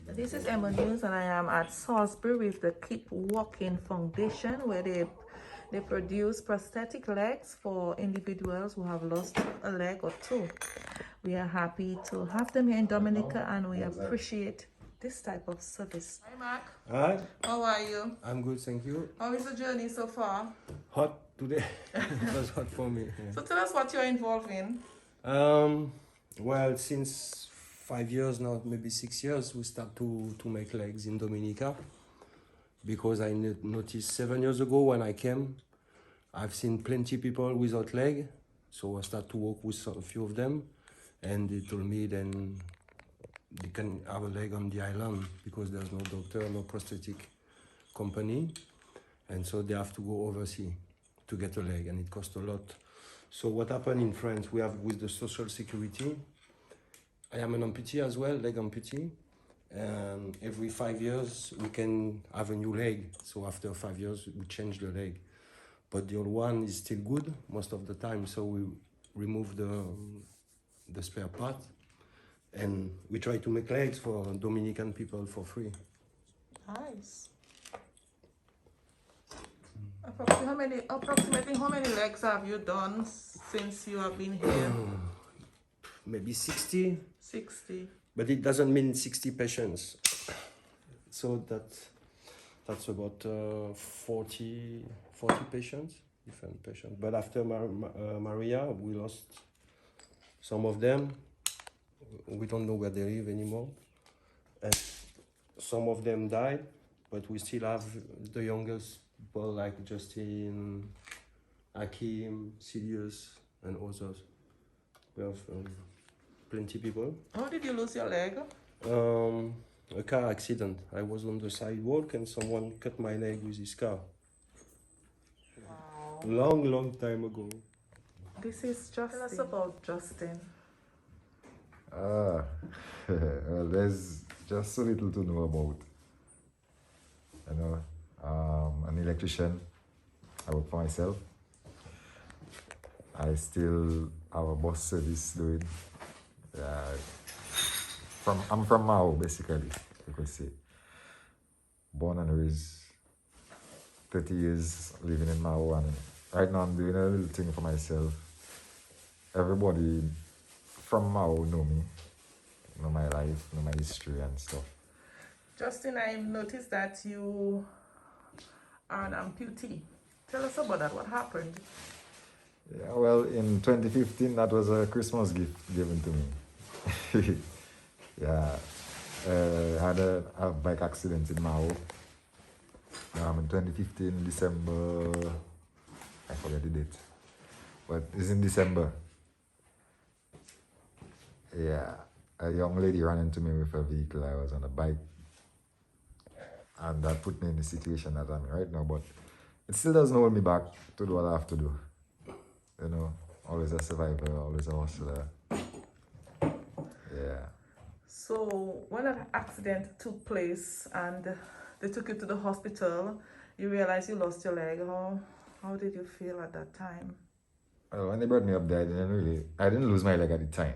This is EmoNews, and I am at Salisbury with the Keep Walking Foundation, where they produce prosthetic legs for individuals who have lost a leg or two. We are happy to have them here in Dominica, and we appreciate this type of service. Hi, Mark. Hi, How are you? I'm good, thank you. How is the journey so far? Hot today. It was hot for me. Yeah. So tell us what you're involved in. Well, since 5 years now, maybe 6 years, we start to make legs in Dominica because I noticed 7 years ago when I came, I've seen plenty people without leg, so I start to work with a few of them, and they told me then they can have a leg on the island because there's no doctor, no prosthetic company, and so they have to go overseas to get a leg, and it costs a lot. So what happened in France, we have with the social security, I am an amputee as well, leg amputee, and every 5 years we can have a new leg. So after 5 years we change the leg, but the old one is still good most of the time, so we remove the spare part, and we try to make legs for Dominican people for free. Nice. Approximately how many legs have you done since you have been here? Maybe 60, 60. but it doesn't mean 60 patients. So that's about 40 patients, different patients. But after Maria, we lost some of them. We don't know where they live anymore. And some of them died, but we still have the youngest people like Justin, Hakim, Sirius, and others. We have plenty people. How did you lose your leg? A car accident. I was on the sidewalk and someone cut my leg with his car. Wow. Long time ago. This is Justin. Tell us about Justin. Well, there's just so little to know about. You know, an electrician. I work for myself. I still have a bus service doing. I'm from Mahaut, basically, you could say. Born and raised, 30 years living in Mahaut, and right now I'm doing a little thing for myself. Everybody from Mahaut know me, know my life, know my history and stuff. Justin, I noticed that you are an amputee. Tell us about that. What happened? Yeah, well, in 2015, that was a Christmas gift given to me. Yeah, I had a bike accident in Mahaut. In 2015, December, I forget the date, but it's in December. Yeah, a young lady ran into me with a vehicle. I was on a bike, and that put me in the situation that I'm in right now, but it still doesn't hold me back to do what I have to do. You know, always a survivor, always a hustler. Yeah. So when that accident took place and they took you to the hospital, you realized you lost your leg. How did you feel at that time? Well, when they brought me up there, I didn't lose my leg at the time.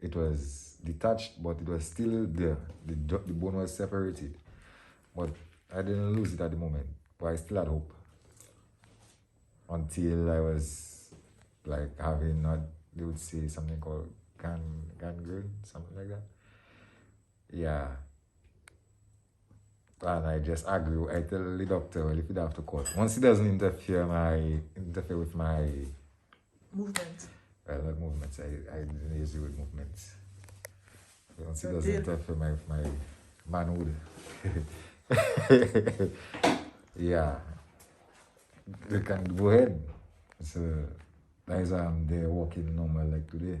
It was detached, but it was still there. The bone was separated, but I didn't lose it at the moment. But I still had hope until I was like having, they would say something called gangrene, something like that. Yeah. And I just agree. I tell the doctor, well, if you have to cut, once it doesn't interfere with my Movement. well, not movements. I didn't use the word movements. Once it doesn't interfere with my manhood. Yeah. They can go ahead. So that is why I'm there walking normal like today.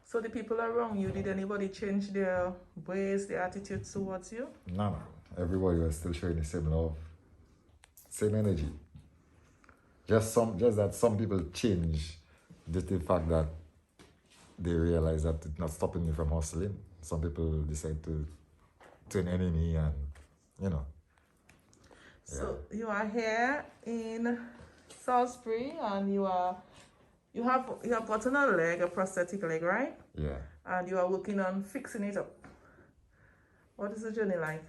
So the people around you, did anybody change their ways, their attitudes towards you? No. Everybody was still showing the same love, same energy. Just that some people change due to the fact that they realize that it's not stopping me from hustling. Some people decide to turn enemy, and you know. So you are here in Salisbury, and you have gotten a leg, a prosthetic leg, right? Yeah. And you are working on fixing it up. What is the journey like?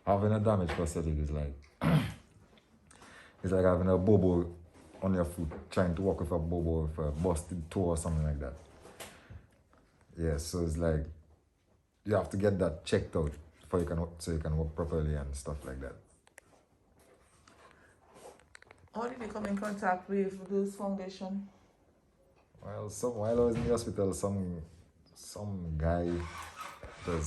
Having a damaged prosthetic is like it's like having a bobo on your foot, trying to walk with a bobo with a busted toe or something like that. Yeah, so it's like you have to get that checked out before you can walk properly and stuff like that. How did you come in contact with this foundation? Well, while I was in the hospital, some guy, it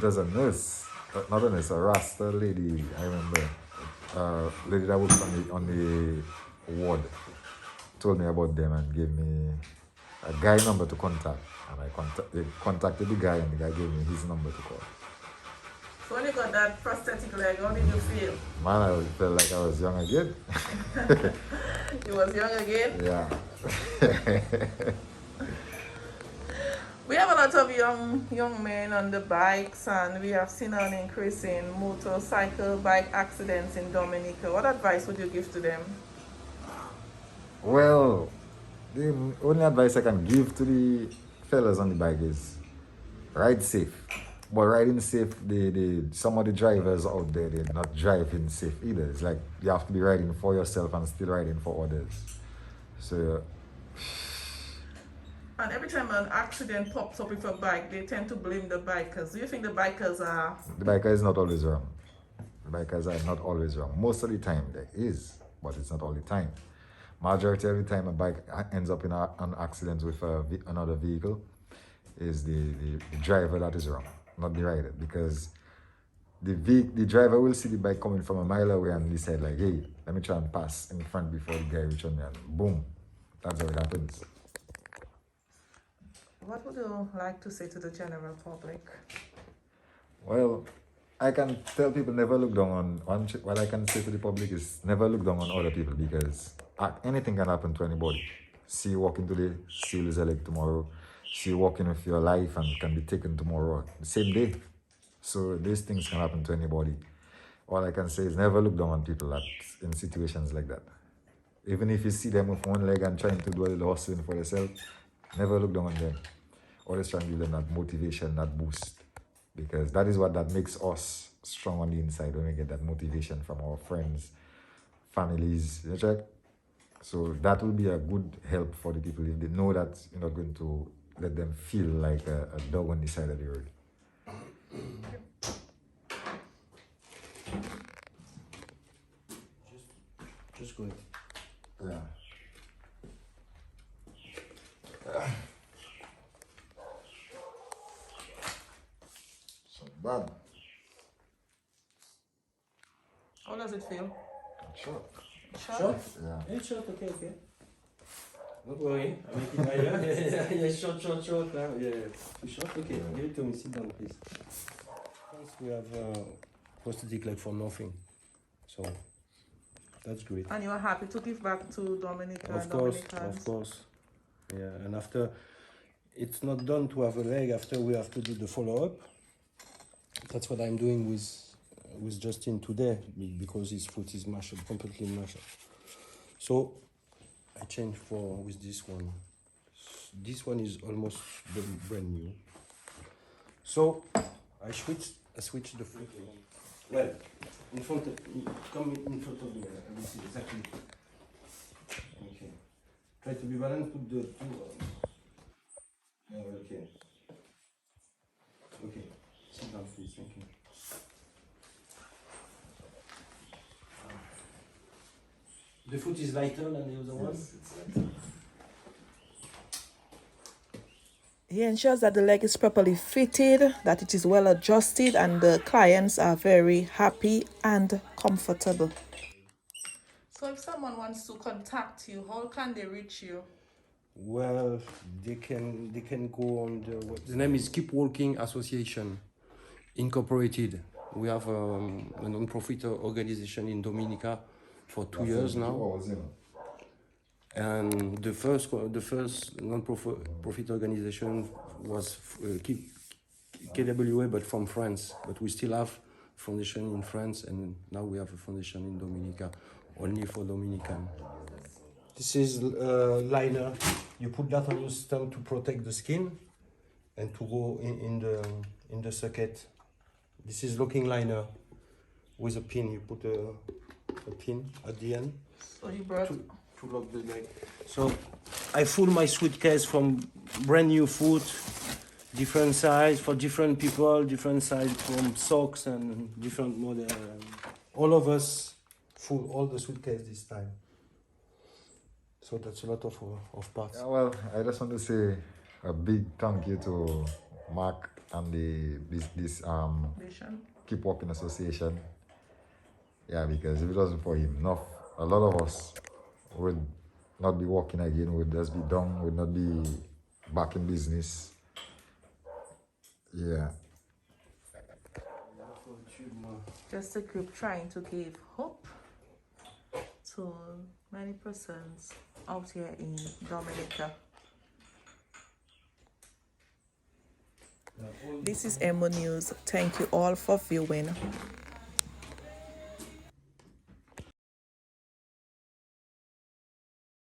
was a nurse, not a nurse, a Rasta lady. I remember, lady that works on the ward, told me about them and gave me a guy number to contact, and they contacted the guy, and the guy gave me his number to call. So when you got that prosthetic leg, how did you feel? Man, I felt like I was young again. You was young again? Yeah. We have a lot of young men on the bikes, and we have seen an increase in motorcycle bike accidents in Dominica. What advice would you give to them? Well, the only advice I can give to the fellas on the bike is ride safe. But riding safe, some of the drivers out there, they're not driving safe either. It's like you have to be riding for yourself and still riding for others. So. And every time an accident pops up with a bike, they tend to blame the bikers. Do you think the bikers are... The biker is not always wrong. The bikers are not always wrong. Most of the time there is, but it's not all the time. Majority of the time a bike ends up in an accident with another vehicle is the driver that is wrong, not the rider, because the driver will see the bike coming from a mile away and decide like, hey, let me try and pass in front before the guy reaches me, and boom, that's how it happens. What would you like to say to the general public? Well, I can tell people never look down on what I can say to the public is never look down on other people, because anything can happen to anybody. See you walking today, see you lose a leg tomorrow. See you walking with your life and can be taken tomorrow, the same day. So these things can happen to anybody. All I can say is never look down on people in situations like that. Even if you see them with one leg and trying to do a little hustling for yourself, never look down on them. Always try and give them that motivation, that boost. Because that is what that makes us strong on the inside, when we get that motivation from our friends, families, you check? So that will be a good help for the people if they know that you're not going to let them feel like a dog on the side of the road. Just go ahead. Yeah. So bad. How does it feel? Sure. Short? Yeah. Yeah, short, okay. Don't worry, I make it higher. Yeah, short. Yeah. Too short, okay. Give it to me, sit down, please. First, we have prosthetic leg for nothing. So, that's great. And you are happy to give back to Dominica Of and course, Dominicans? of course. Yeah, and after, it's not done to have a leg, after we have to do the follow-up. That's what I'm doing with Justin today, because his foot is mashed up, completely mashed up. So, I changed with this one. This one is almost brand new. So I switched the foot. Well, come in front of me. I will see exactly. Okay. Try to be balanced. Put the two. Okay. Okay. Sit down, please. Thank you. The foot is lighter than the other one? Yes, it's like He ensures that the leg is properly fitted, that it is well adjusted, and the clients are very happy and comfortable. So if someone wants to contact you, how can they reach you? Well, they can go on the name is Keep Walking Association Incorporated. We have a non-profit organization in Dominica for 2 years now. And the first non-profit organization was KWA, but from France. But we still have foundation in France, and now we have a foundation in Dominica, only for Dominican. This is liner You put that on your stump to protect the skin and to go in the socket. This is locking liner with a pin. You put a pin at the end So you brought to lock the leg. So I fill my suitcase from brand new food, different size for different people, different size from socks and different model. All of us full all the suitcase this time. So that's a lot of parts. Yeah, well, I just want to say a big thank you to Mark and this vision. Keep Walking Association. Yeah, because if it wasn't for him, a lot of us would not be walking again, would just be down, would not be back in business. Yeah. Just a group trying to give hope to many persons out here in Dominica. This is EmoNews. Thank you all for viewing.